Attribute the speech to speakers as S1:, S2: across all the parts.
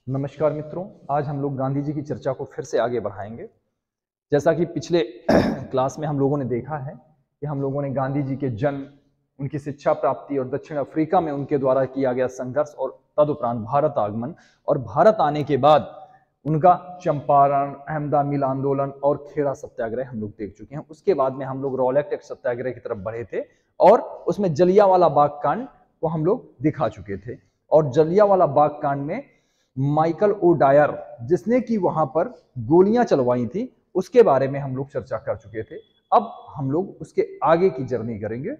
S1: नमस्कार मित्रों, आज हम लोग गांधी जी की चर्चा को फिर से आगे बढ़ाएंगे। जैसा कि पिछले क्लास में हम लोगों ने देखा है कि हम लोगों ने गांधी जी के जन्म, उनकी शिक्षा प्राप्ति और दक्षिण अफ्रीका में उनके द्वारा किया गया संघर्ष और तदुपरांत भारत आगमन और भारत आने के बाद उनका चंपारण, अहमदा मिल आंदोलन और खेड़ा सत्याग्रह हम लोग देख चुके हैं। उसके बाद में हम लोग रॉलेट एक्ट सत्याग्रह की तरफ बढ़े थे और उसमें जलियांवाला बाग कांड को हम लोग दिखा चुके थे। और जलियांवाला बाग कांड में माइकल ओ डायर, जिसने कि वहां पर गोलियां चलवाई थी, उसके बारे में हम लोग चर्चा कर चुके थे। अब हम लोग उसके आगे की जर्नी करेंगे।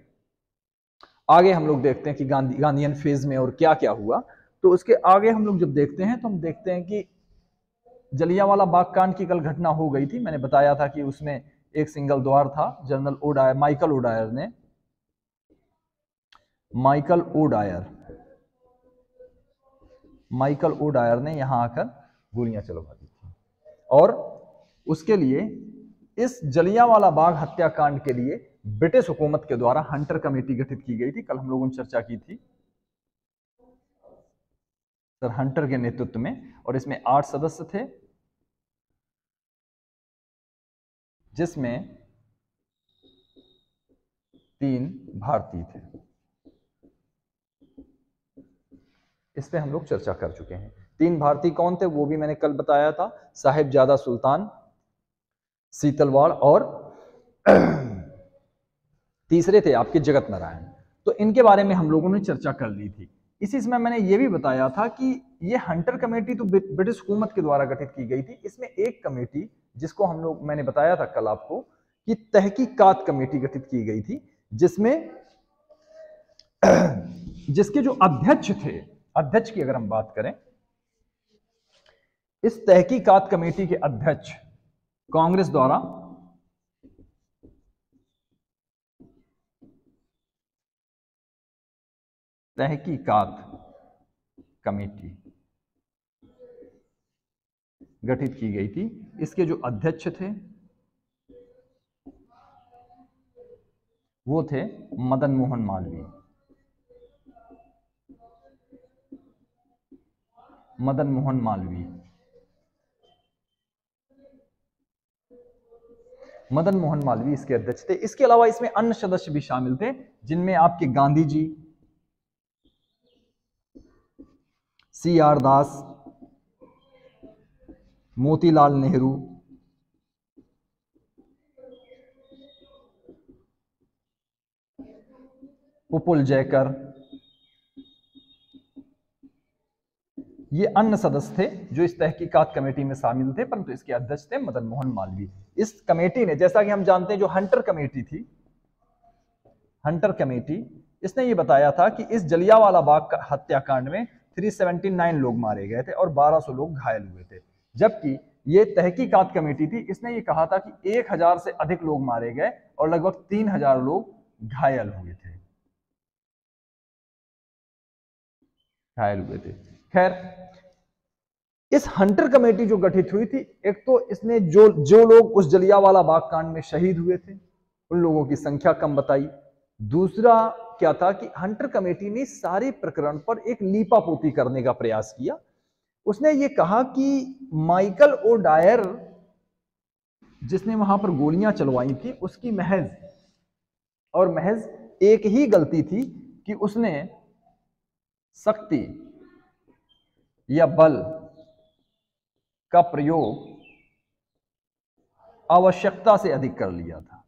S1: आगे हम लोग देखते हैं कि गांधीयन फेज में और क्या क्या हुआ। तो उसके आगे हम लोग जब देखते हैं तो हम देखते हैं कि जलियांवाला बाग कांड की कल घटना हो गई थी। मैंने बताया था कि उसमें एक सिंगल द्वार था। General O'Dwyer, Michael O'Dwyer ने यहां आकर गोलियां चलवा दी थी। और उसके लिए इस जलियांवाला बाग हत्याकांड के लिए ब्रिटिश हुकूमत के द्वारा हंटर कमेटी गठित की गई थी। कल हम लोगों ने चर्चा की थी सर हंटर के नेतृत्व में, और इसमें 8 सदस्य थे, जिसमें 3 भारतीय थे। इस पे हम लोग चर्चा कर चुके हैं। 3 भारतीय कौन थे वो भी मैंने कल बताया था, साहिबजादा सुल्तान, सीतलवाड़ और तीसरे थे आपके जगत नारायण। तो इनके बारे में हम लोगों ने चर्चा कर ली थी। इसी समय मैंने ये भी बताया था कि ये हंटर कमेटी तो ब्रिटिश हुकूमत के द्वारा गठित की गई थी। इसमें एक कमेटी जिसको हम लोग, मैंने बताया था कल आपको कि तहकीकात कमेटी गठित की गई थी, जिसमें जिसके जो अध्यक्ष थे, अध्यक्ष की अगर हम बात करें, इस तहकीकात कमेटी के अध्यक्ष कांग्रेस द्वारा तहकीकात कमेटी गठित की गई थी। इसके जो अध्यक्ष थे वो थे मदन मोहन मालवीय। मदन मोहन मालवीय मदन मोहन मालवीय इसके अध्यक्ष थे। इसके अलावा इसमें अन्य सदस्य भी शामिल थे, जिनमें आपके गांधी जी, CR दास, मोतीलाल नेहरू, उपल जयकर, ये अन्य सदस्य थे जो इस तहकीकात कमेटी में शामिल थे, परंतु इसके अध्यक्ष थे मदन मोहन मालवीय। इस कमेटी ने, जैसा कि हम जानते हैं, जो हंटर कमेटी थी, हंटर कमेटी, इसने ये बताया था कि इस जलियांवाला बाग हत्याकांड में 379 लोग मारे गए थे और 1200 लोग घायल हुए थे। जबकि ये तहकीकात कमेटी थी, इसने ये कहा था कि 1000 से अधिक लोग मारे गए और लगभग 3000 लोग घायल हुए थे। खैर, इस हंटर कमेटी जो गठित हुई थी, एक तो इसने जो जो लोग उस जलियांवाला बाग कांड में शहीद हुए थे उन लोगों की संख्या कम बताई। दूसरा क्या था कि हंटर कमेटी ने सारे प्रकरण पर एक लीपापोती करने का प्रयास किया। उसने ये कहा कि माइकल ओ डायर, जिसने वहां पर गोलियां चलवाई थी, उसकी महज एक ही गलती थी कि उसने शक्ति या बल का प्रयोग आवश्यकता से अधिक कर लिया था।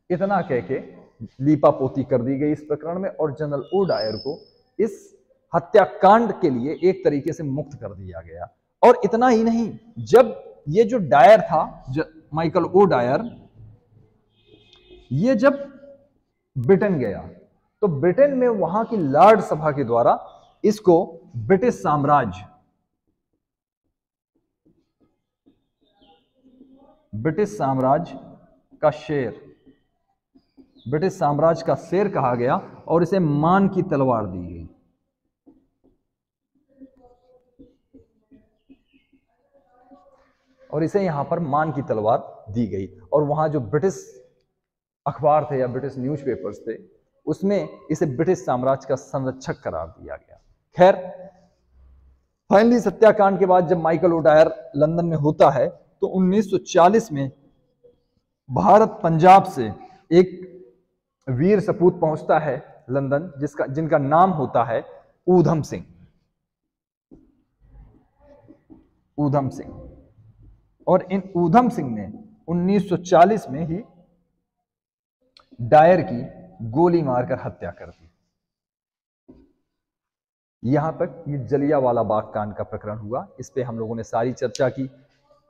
S1: इतना कह के लीपापोती कर दी गई इस प्रकरण में और जनरल ओ डायर को इस हत्याकांड के लिए एक तरीके से मुक्त कर दिया गया। और इतना ही नहीं, जब ये जो डायर था, माइकल ओ डायर, ये जब ब्रिटेन गया तो ब्रिटेन में वहां की लॉर्ड सभा के द्वारा इसको ब्रिटिश साम्राज्य का शेर, ब्रिटिश साम्राज्य का शेर कहा गया और इसे मान की तलवार दी गई। और इसे यहां पर मान की तलवार दी गई और वहां जो ब्रिटिश अखबार थे या ब्रिटिश न्यूज़पेपर्स थे, उसमें इसे ब्रिटिश साम्राज्य का संरक्षक करार दिया गया। खैर, फाइनली सत्याकांड के बाद जब माइकल ओडायर लंदन में होता है तो 1940 में भारत पंजाब से एक वीर सपूत पहुंचता है लंदन, जिनका नाम होता है ऊधम सिंह। ऊधम सिंह, और इन ऊधम सिंह ने 1940 में ही डायर की गोली मारकर हत्या कर दी। यहां तक ये जलियांवाला बाग कांड का प्रकरण हुआ। इस पे हम लोगों ने सारी चर्चा की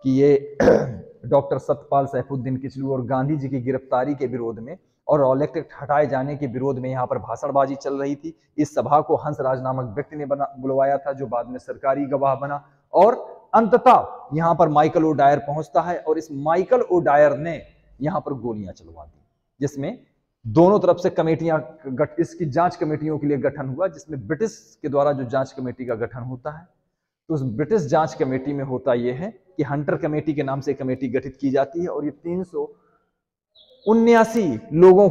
S1: कि ये डॉक्टर सत्यपाल सैफुद्दीन किचलू और गांधी जी की गिरफ्तारी के विरोध में और रॉलेट एक्ट हटाए जाने के विरोध में यहाँ पर भाषणबाजी चल रही थी। इस सभा को हंसराज नामक व्यक्ति ने बुलवाया था, जो बाद में सरकारी गवाह बना, और अंततः यहाँ पर माइकल ओडायर पहुंचता है और इस माइकल ओडायर ने यहाँ पर गोलियां चलवा दी, जिसमें दोनों तरफ से कमेटियां इसकी जांच कमेटियों के लिए गठन हुआ, जिसमें ब्रिटिश के द्वारा जो जांच कमेटी का गठन होता है, तो उस ब्रिटिश जांच कमेटी में होता यह है कि हंटर कमेटी के नाम से कमेटी गठित की जाती है और ये 379 लोगों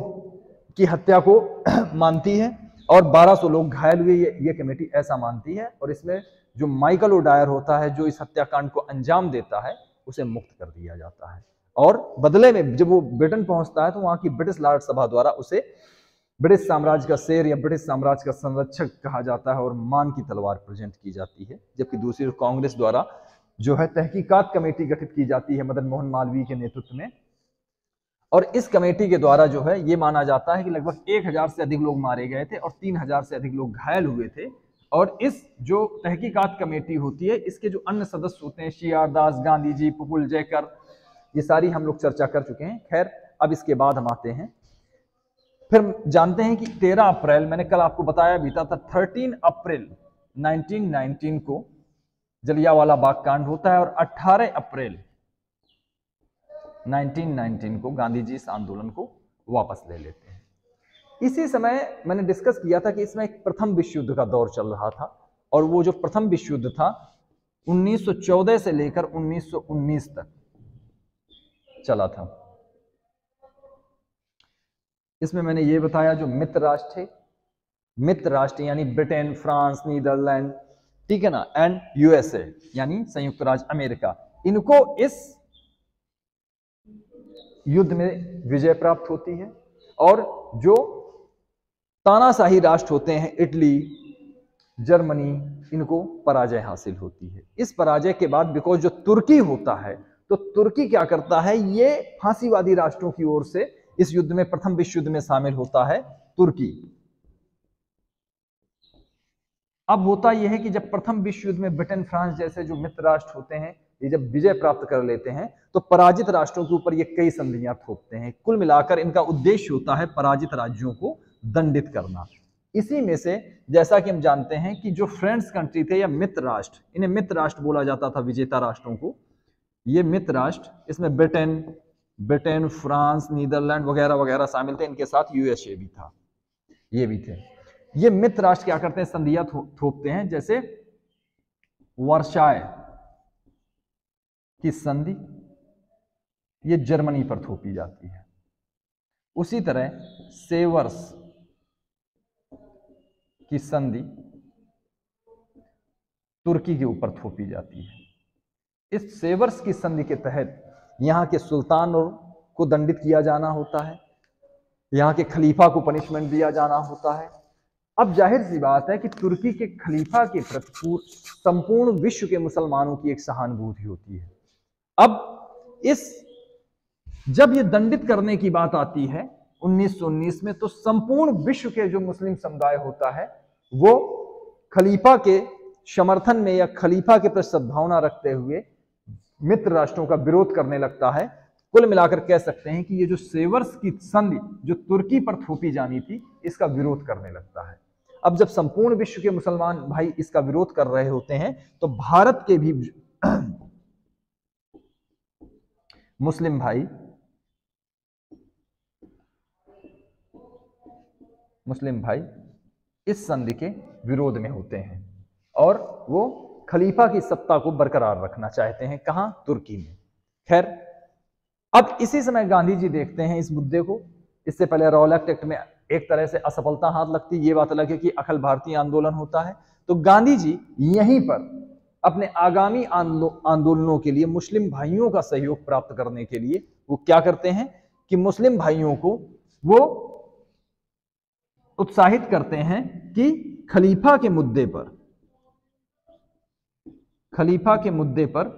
S1: की हत्या को मानती है और 1200 लोग घायल हुए, ये कमेटी ऐसा मानती है। और इसमें जो माइकल ओडायर होता है, जो इस हत्याकांड को अंजाम देता है, उसे मुक्त कर दिया जाता है। और बदले में जब वो ब्रिटेन पहुंचता है तो वहां की ब्रिटिश लॉर्ड सभा द्वारा उसे ब्रिटिश साम्राज्य का शेर या ब्रिटिश साम्राज्य का संरक्षक कहा जाता है और मान की तलवार प्रेजेंट की जाती है। जबकि दूसरी ओर कांग्रेस द्वारा जो है तहकीकात कमेटी गठित की जाती है मदन मोहन मालवीय के नेतृत्व में, और इस कमेटी के द्वारा जो है ये माना जाता है कि लगभग 1000 से अधिक लोग मारे गए थे और 3000 से अधिक लोग घायल हुए थे। और इस जो तहकीकात कमेटी होती है, इसके जो अन्य सदस्य होते हैं, सी.आर. दास, गांधी जी, प्रफुल्ल जयकर, ये सारी हम लोग चर्चा कर चुके हैं। खैर, अब इसके बाद हम आते हैं, फिर जानते हैं कि 13 अप्रैल, मैंने कल आपको बताया भी था, 13 अप्रैल 1919 को जलियांवाला बाग कांड होता है और 18 अप्रैल 1919 को गांधी जी इस आंदोलन को वापस ले लेते हैं। इसी समय मैंने डिस्कस किया था कि इसमें एक प्रथम विश्व युद्ध का दौर चल रहा था, और वो जो प्रथम विश्व युद्ध था 1914 से लेकर 1919 तक चला था। इसमें मैंने ये बताया जो मित्र राष्ट्र थे, मित्र राष्ट्र यानी ब्रिटेन, फ्रांस, नीदरलैंड, ठीक है ना, एंड यूएसए यानी संयुक्त राज्य अमेरिका, इनको इस युद्ध में विजय प्राप्त होती है। और जो तानाशाही राष्ट्र होते हैं, इटली, जर्मनी, इनको पराजय हासिल होती है। इस पराजय के बाद बिकॉज जो तुर्की होता है, तो तुर्की क्या करता है, ये फांसीवादी राष्ट्रों की ओर से इस युद्ध में, प्रथम विश्व युद्ध में शामिल होता है तुर्की। अब होता यह है कि जब प्रथम विश्व युद्ध में ब्रिटेन, फ्रांस जैसे जो मित्र राष्ट्र होते हैं, ये जब विजय प्राप्त कर लेते हैं तो पराजित राष्ट्रों के ऊपर ये कई संधियां थोपते हैं। कुल मिलाकर इनका उद्देश्य होता है पराजित राज्यों को दंडित करना। इसी में से जैसा कि हम जानते हैं कि जो फ्रेंड्स कंट्री थे या मित्र राष्ट्र, इन्हें मित्र राष्ट्र बोला जाता था, विजेता राष्ट्रों को। ये मित्र राष्ट्र, इसमें ब्रिटेन, फ्रांस, नीदरलैंड वगैरह वगैरह शामिल थे, इनके साथ यूएसए भी था, ये भी थे। ये मित्र राष्ट्र क्या करते हैं, संधियां थोपते हैं। जैसे वर्साय की संधि, ये जर्मनी पर थोपी जाती है। उसी तरह सेवर्स की संधि तुर्की के ऊपर थोपी जाती है। इस सेवर्स की संधि के तहत यहां के सुल्तान को दंडित किया जाना होता है, यहां के खलीफा को पनिशमेंट दिया जाना होता है। अब जाहिर सी बात है कि तुर्की के खलीफा के प्रति संपूर्ण विश्व के मुसलमानों की एक सहानुभूति होती है। अब जब ये दंडित करने की बात आती है 1919 में, तो संपूर्ण विश्व के जो मुस्लिम समुदाय होता है वो खलीफा के समर्थन में या खलीफा के प्रति सद्भावना रखते हुए मित्र राष्ट्रों का विरोध करने लगता है। कुल मिलाकर कह सकते हैं कि ये जो सेवर्स की संधि जो तुर्की पर थोपी जानी थी, इसका विरोध करने लगता है। अब जब संपूर्ण विश्व के मुसलमान भाई इसका विरोध कर रहे होते हैं, तो भारत के भी मुस्लिम भाई इस संधि के विरोध में होते हैं और वो खलीफा की सत्ता को बरकरार रखना चाहते हैं। कहां? तुर्की में। खैर, अब इसी समय गांधी जी देखते हैं इस मुद्दे को इससे पहले रॉलेट एक्ट में एक तरह से असफलता हाथ लगती, ये बात अलग है कि अखिल भारतीय आंदोलन होता है। तो गांधी जी यहीं पर अपने आगामी आंदोलनों के लिए मुस्लिम भाइयों का सहयोग प्राप्त करने के लिए वो क्या करते हैं कि मुस्लिम भाइयों को वो उत्साहित करते हैं कि खलीफा के मुद्दे पर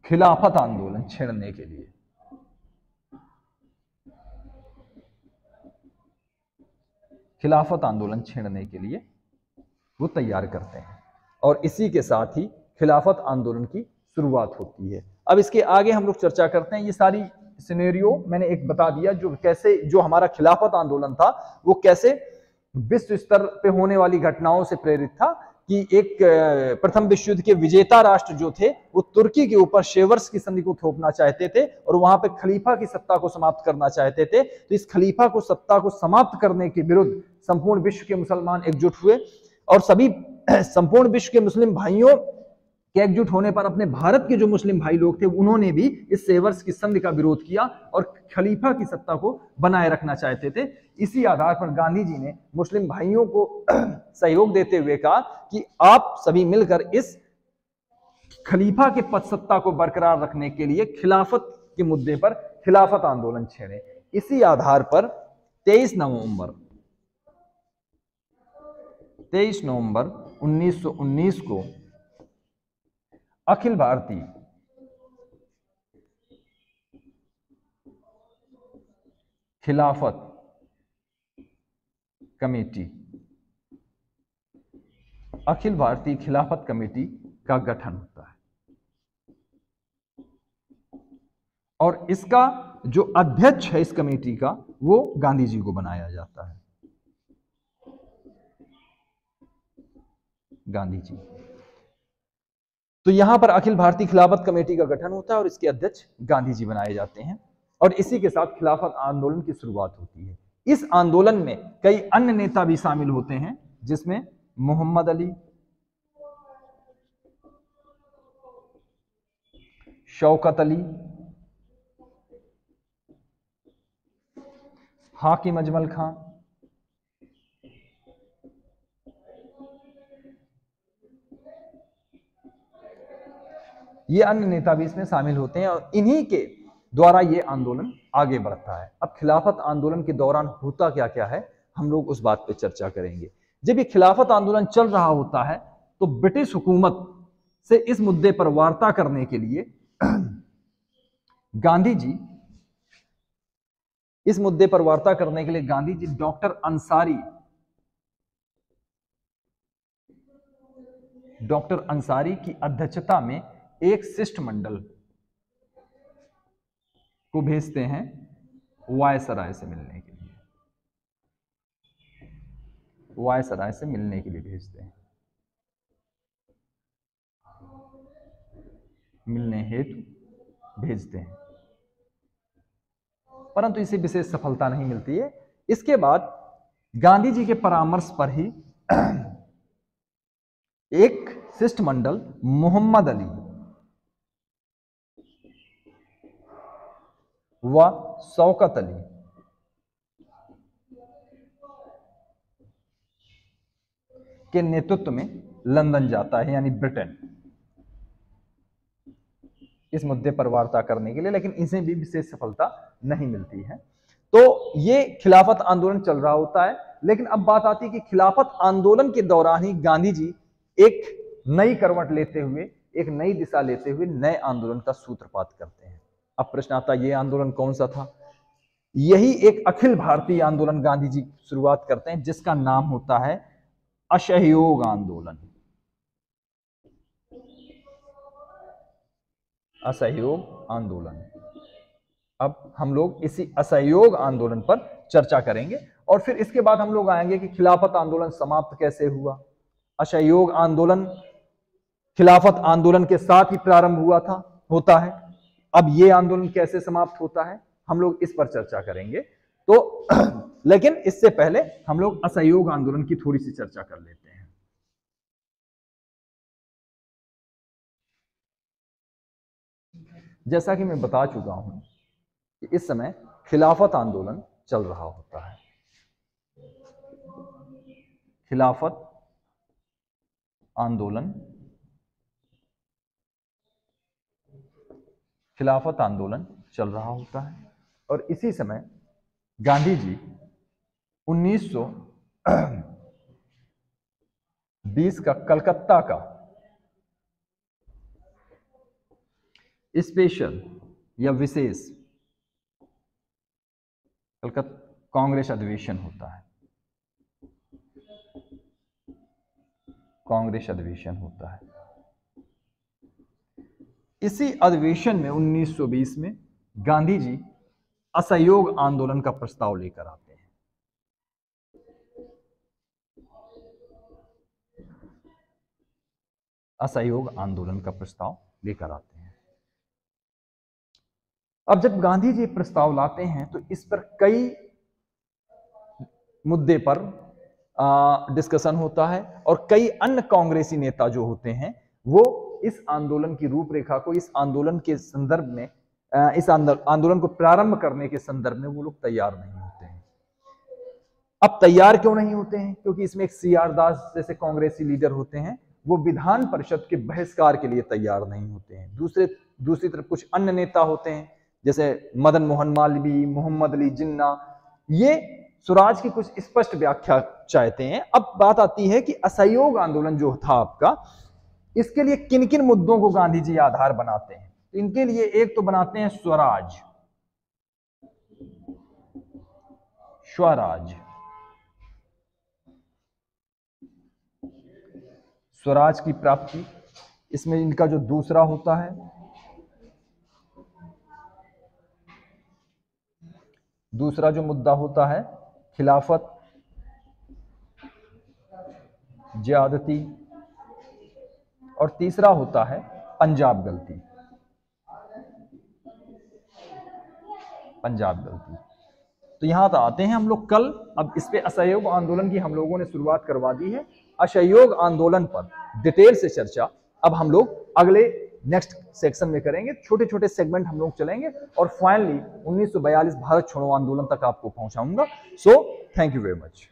S1: खिलाफत आंदोलन छेड़ने के लिए वो तैयार करते हैं, और इसी के साथ ही खिलाफत आंदोलन की शुरुआत होती है। अब इसके आगे हम लोग चर्चा करते हैं। ये सारी सिनेरियो मैंने एक बता दिया, जो हमारा खिलाफत आंदोलन था वो कैसे विश्व स्तर पे होने वाली घटनाओं से प्रेरित था कि एक प्रथम विश्व युद्ध के विजेता राष्ट्र जो थे वो तुर्की के ऊपर शेवर्स की संधि को थोपना चाहते थे और वहां पे खलीफा की सत्ता को समाप्त करना चाहते थे। तो इस खलीफा को सत्ता को समाप्त करने के विरुद्ध संपूर्ण विश्व के मुसलमान एकजुट हुए और सभी संपूर्ण विश्व के मुस्लिम भाइयों के एकजुट होने पर अपने भारत के जो मुस्लिम भाई लोग थे उन्होंने भी इस शेवर्स की संधि का विरोध किया और खलीफा की सत्ता को बनाए रखना चाहते थे। इसी आधार पर गांधी जी ने मुस्लिम भाइयों को सहयोग देते हुए कहा कि आप सभी मिलकर इस खलीफा के पद सत्ता को बरकरार रखने के लिए खिलाफत के मुद्दे पर खिलाफत आंदोलन छेड़े। इसी आधार पर 23 नवंबर 1919 को अखिल भारतीय खिलाफत कमेटी का गठन होता है और इसका जो अध्यक्ष है इस कमेटी का वो गांधी जी को बनाया जाता है। गांधी जी, तो यहां पर अखिल भारतीय खिलाफत कमेटी का गठन होता है और इसके अध्यक्ष गांधी जी बनाए जाते हैं और इसी के साथ खिलाफत आंदोलन की शुरुआत होती है। इस आंदोलन में कई अन्य नेता भी शामिल होते हैं जिसमें मोहम्मद अली, शौकत अली, हाकिम अजमल खान, ये अन्य नेता भी इसमें शामिल होते हैं और इन्हीं के द्वारा ये आंदोलन आगे बढ़ता है। अब खिलाफत आंदोलन के दौरान होता क्या क्या है हम लोग उस बात पे चर्चा करेंगे। जब ये खिलाफत आंदोलन चल रहा होता है तो ब्रिटिश हुकूमत से इस मुद्दे पर वार्ता करने के लिए गांधी जी डॉक्टर अंसारी की अध्यक्षता में एक शिष्टमंडल को भेजते हैं वायसराय से मिलने के लिए भेजते हैं, मिलने हेतु भेजते हैं, परंतु इसे विशेष सफलता नहीं मिलती है। इसके बाद गांधी जी के परामर्श पर ही एक शिष्टमंडल मोहम्मद अली व शौकत अली के नेतृत्व में लंदन जाता है, यानी ब्रिटेन, इस मुद्दे पर वार्ता करने के लिए, लेकिन इसे भी विशेष सफलता नहीं मिलती है। तो ये खिलाफत आंदोलन चल रहा होता है। लेकिन अब बात आती है कि खिलाफत आंदोलन के दौरान ही गांधी जी एक नई करवट लेते हुए, एक नई दिशा लेते हुए नए आंदोलन का सूत्रपात करते हैं। अब प्रश्न आता है ये आंदोलन कौन सा था? यही एक अखिल भारतीय आंदोलन गांधी जी शुरुआत करते हैं जिसका नाम होता है असहयोग आंदोलन। असहयोग आंदोलन। अब हम लोग इसी असहयोग आंदोलन पर चर्चा करेंगे और फिर इसके बाद हम लोग आएंगे कि खिलाफत आंदोलन समाप्त कैसे हुआ। असहयोग आंदोलन खिलाफत आंदोलन के साथ ही प्रारंभ होता है। अब ये आंदोलन कैसे समाप्त होता है हम लोग इस पर चर्चा करेंगे। तो लेकिन इससे पहले हम लोग असहयोग आंदोलन की थोड़ी सी चर्चा कर लेते हैं। जैसा कि मैं बता चुका हूं कि इस समय खिलाफत आंदोलन चल रहा होता है। खिलाफत आंदोलन, खिलाफत आंदोलन चल रहा होता है। और इसी समय गांधी जी 1920 का कलकत्ता का स्पेशल या विशेष कलकत्ता कांग्रेस अधिवेशन होता है, कांग्रेस अधिवेशन होता है। इसी अधिवेशन में 1920 में गांधी जी असहयोग आंदोलन का प्रस्ताव लेकर आते हैं। असहयोग आंदोलन का प्रस्ताव लेकर आते हैं। अब जब गांधी जी प्रस्ताव लाते हैं तो इस पर कई मुद्दे पर डिस्कशन होता है और कई अन्य कांग्रेसी नेता जो होते हैं वो इस आंदोलन की रूपरेखा को, इस आंदोलन के संदर्भ में, इस आंदोलन को प्रारंभ करने के संदर्भ में वो लोग तैयार नहीं होते हैं। अब तैयार क्यों नहीं होते हैं? क्योंकि इसमें एक सीआर दास जैसे कांग्रेसी लीडर होते हैं, वो विधान परिषद के बहिष्कार के लिए तैयार नहीं होते हैं। दूसरी तरफ कुछ अन्य नेता होते हैं जैसे मदन मोहन मालवीय, मोहम्मद अली जिन्ना, ये स्वराज की कुछ स्पष्ट व्याख्या चाहते हैं। अब बात आती है कि असहयोग आंदोलन जो था आपका, इसके लिए किन किन मुद्दों को गांधी जी आधार बनाते हैं? तो इनके लिए एक तो बनाते हैं स्वराज, स्वराज, स्वराज की प्राप्ति। इसमें इनका जो दूसरा होता है, दूसरा जो मुद्दा होता है खिलाफत, ज्यादती, और तीसरा होता है पंजाब गलती, पंजाब गलती। तो यहां तो आते हैं हम लोग कल। अब इस पे असहयोग आंदोलन की हम लोगों ने शुरुआत करवा दी है। असहयोग आंदोलन पर डिटेल से चर्चा अब हम लोग अगले नेक्स्ट सेक्शन में करेंगे। छोटे छोटे सेगमेंट हम लोग चलेंगे और फाइनली 1942 भारत छोड़ो आंदोलन तक आपको पहुंचाऊंगा। So thank you very much.